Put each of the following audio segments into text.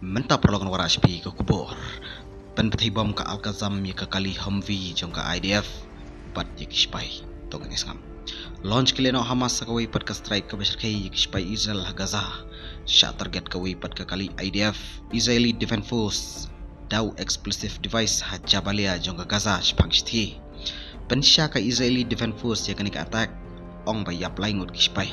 Menta perlakuan waras pi ke kubur. Pen petibam ke Al-Qasam ya ke kali Humvee jong ke IDF bat ya ke spy tongan isngam. Launch kileno Hamas sakawai pat ke strike ke besar kai ya ke spy Israel Gaza. Sya target kawai pat ke kali IDF Israeli Defense Force daw explosive device ha Jabalia jong ke Gaza spang shti. Pen sya ke Israeli Defense Force ya ke attack ong bayap laingut ke spy.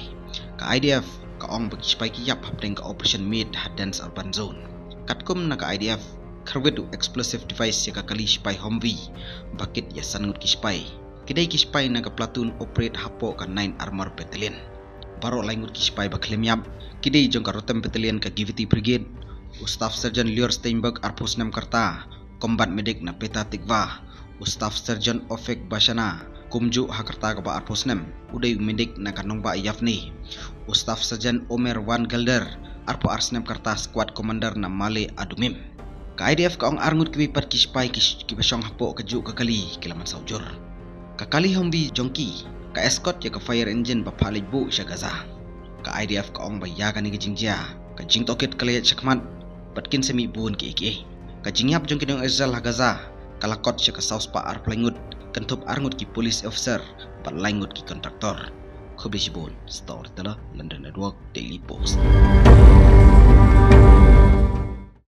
Ke IDF ka ong bagi spy ki yap hapdeng ke operation mid ha dense urban zone. Katkum na ka IDF karwedu explosive device ya ka kali spy Humvee bakit ya sangut ki spy. Kidai ki spy na ka platoon operate hapo ka 9 armor battalion. Baro laingut ki spy baklem yap kidai jong ka rotem battalion ka GVT brigade. Staff Sergeant Lior Steinberg Arpus 6 Karta, Combat Medic na Peta Tikva, Staff Sergeant Ofek Bashana, Kumju Hakarta ka ba Arpus 6, Uday Medic na Kanongba Yafni, Staff Sergeant Omer Wan Gelder, Arpo Arsnem Karta Squad Commander na Male Adumim. Ka IDF ka ong arngut kiwipat ki spy ki basyong hapo kaju kakali kilaman saujur. Kakali Humvee jongki, ka escort ya ka fire engine bapalig bu siya Gaza. Ka IDF ka ong bayagan ni Jingjia, ka Jing Tokit kalayat syakmat, patkin semi buon ki iki. Ka Jingyap jong kinong Israel Gaza, kalakot siya ka South Pa Arplangut, kantop arngut ki police officer, palangut ki kontraktor. Kubisibon, Story Tala, London Network, Daily Post.